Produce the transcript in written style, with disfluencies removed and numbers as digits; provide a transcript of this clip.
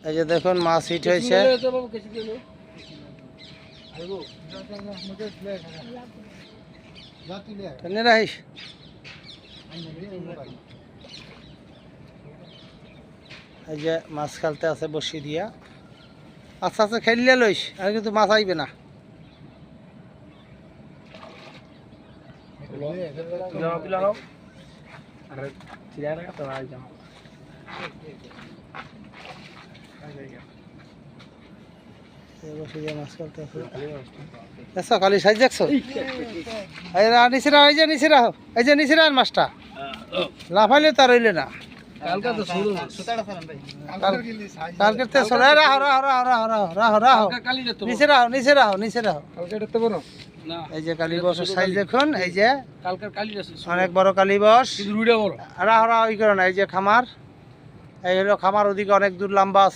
এই যে দেখুন মাছ হিট হয়েছে। এই যে মাছ খেলতে আছে বসি দিয়া। আচ্ছা আচ্ছা খেললে লইস, আর কিন্তু মাছ আইবে না। কালি সাইজ দেখছো? নিচে রাখো, এই যে নিচে রাখো, এই যে নিচে রাখ মাছটা। লাফাইলে তার হইলে না। এই যে কালী বসের সাইজ দেখুন, এই যে অনেক বড় কালী বস। রাহ রাহ ই করে না, এই যে খামার, এই হলো খামার, ওদিকে অনেক দূর লম্বা আছে।